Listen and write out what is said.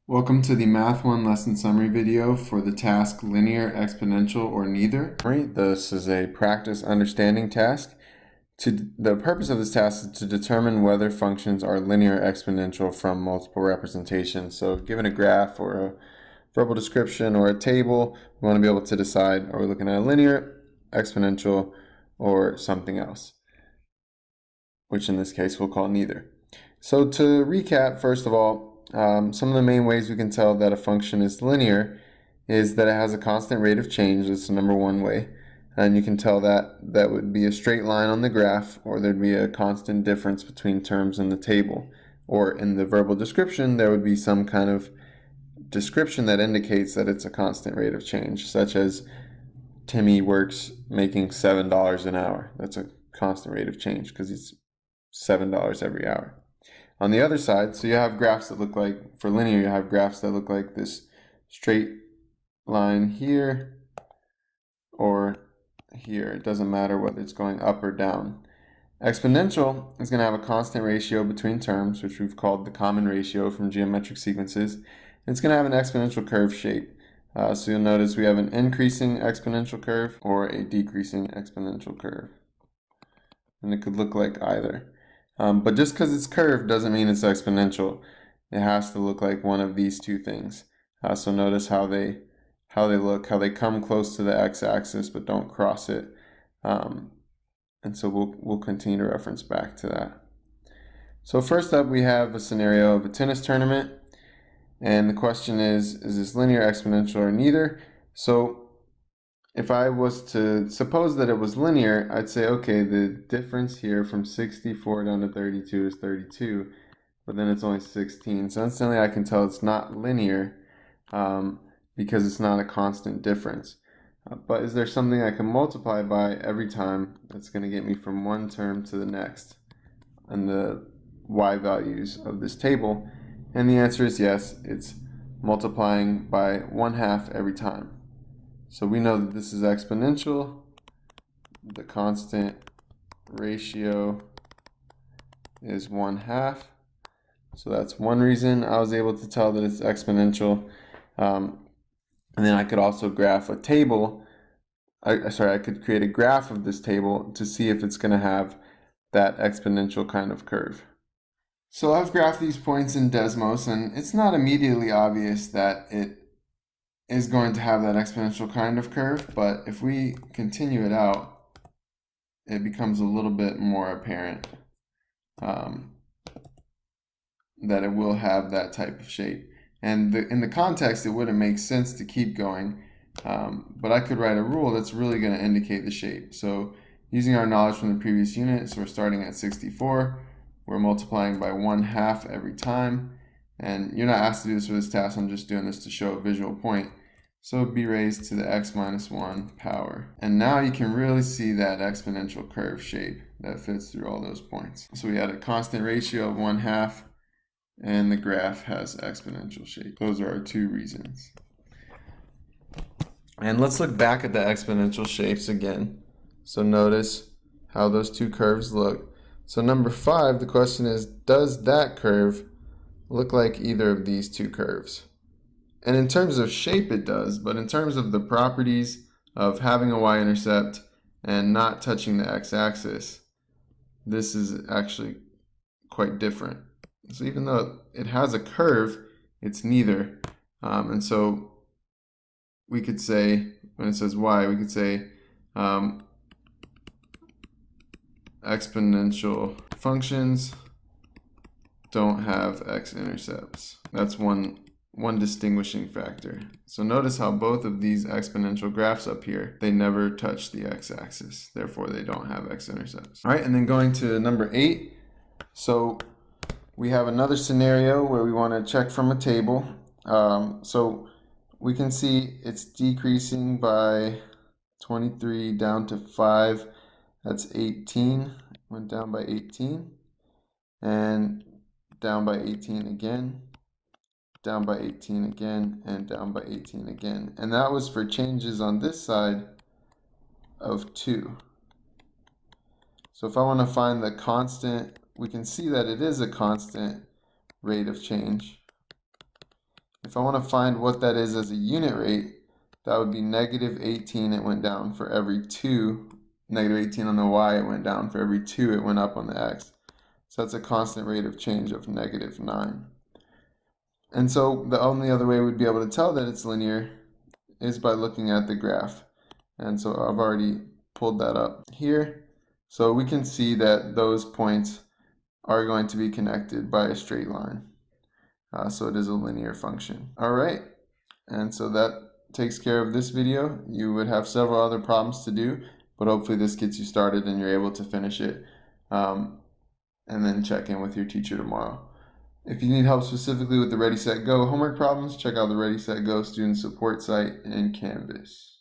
Welcome to the Math 1 lesson summary video for the task linear, exponential, or neither. This is a practice understanding task. The purpose of this task is to determine whether functions are linear or exponential from multiple representations. So given a graph or a verbal description or a table, we want to be able to decide, are we looking at a linear, exponential, or something else, which in this case we'll call neither. So to recap, first of all, some of the main ways we can tell that a function is linear is that it has a constant rate of change. That's the number one way. And you can tell that that would be a straight line on the graph, or there'd be a constant difference between terms in the table. Or in the verbal description, there would be some kind of description that indicates that it's a constant rate of change, such as Timmy works making $7 an hour. That's a constant rate of change because it's $7 every hour. On the other side, so you have graphs that look like, for linear, you have graphs that look like this straight line here or here. It doesn't matter whether it's going up or down. Exponential is going to have a constant ratio between terms, which we've called the common ratio from geometric sequences. It's going to have an exponential curve shape. So you'll notice we have an increasing exponential curve or a decreasing exponential curve. And it could look like either. But just because it's curved doesn't mean it's exponential. It has to look like one of these two things. So notice how they look, how they come close to the x-axis but don't cross it. And so we'll continue to reference back to that. So first up, we have a scenario of a tennis tournament, and the question is this linear, exponential, or neither? So if I was to suppose that it was linear, I'd say, okay, the difference here from 64 down to 32 is 32, but then it's only 16. So instantly I can tell it's not linear because it's not a constant difference. But is there something I can multiply by every time that's going to get me from one term to the next and the y values of this table? And the answer is yes, it's multiplying by 1/2 every time. So we know that this is exponential. The constant ratio is 1/2. So that's one reason I was able to tell that it's exponential. And then I could also graph a table. I could create a graph of this table to see if it's going to have that exponential kind of curve. So I've graphed these points in Desmos, and it's not immediately obvious that it is going to have that exponential kind of curve, but if we continue it out, it becomes a little bit more apparent that it will have that type of shape. And in the context, it wouldn't make sense to keep going, but I could write a rule that's really going to indicate the shape. So using our knowledge from the previous unit, so we're starting at 64, we're multiplying by 1/2 every time, and you're not asked to do this for this task, I'm just doing this to show a visual point. So b raised to the x minus 1 power. And now you can really see that exponential curve shape that fits through all those points. So we had a constant ratio of 1/2, and the graph has exponential shape. Those are our two reasons. And let's look back at the exponential shapes again. So notice how those two curves look. So number 5, the question is, does that curve look like either of these two curves? And in terms of shape, it does, but in terms of the properties of having a y-intercept and not touching the x-axis, this is actually quite different. So even though it has a curve, it's neither. And so we could say, when it says y, we could say exponential functions don't have x-intercepts. That's one distinguishing factor. So notice how both of these exponential graphs up here, they never touch the x-axis. Therefore, they don't have x-intercepts. All right, and then going to number 8. So we have another scenario where we want to check from a table. So we can see it's decreasing by 23 down to 5. That's 18. Went down by 18. And down by 18 again. Down by 18 again, and down by 18 again. And that was for changes on this side of 2. So if I want to find the constant, we can see that it is a constant rate of change. if I want to find what that is as a unit rate, that would be negative 18, it went down for every 2. Negative 18 on the y, it went down for every 2 it went up on the x. So that's a constant rate of change of negative 9. And so the only other way we'd be able to tell that it's linear is by looking at the graph. And so I've already pulled that up here. So we can see that those points are going to be connected by a straight line. So it is a linear function. All right, and so that takes care of this video. You would have several other problems to do, but hopefully this gets you started and you're able to finish it. And then check in with your teacher tomorrow. If you need help specifically with the Ready, Set, Go homework problems, check out the Ready, Set, Go student support site in Canvas.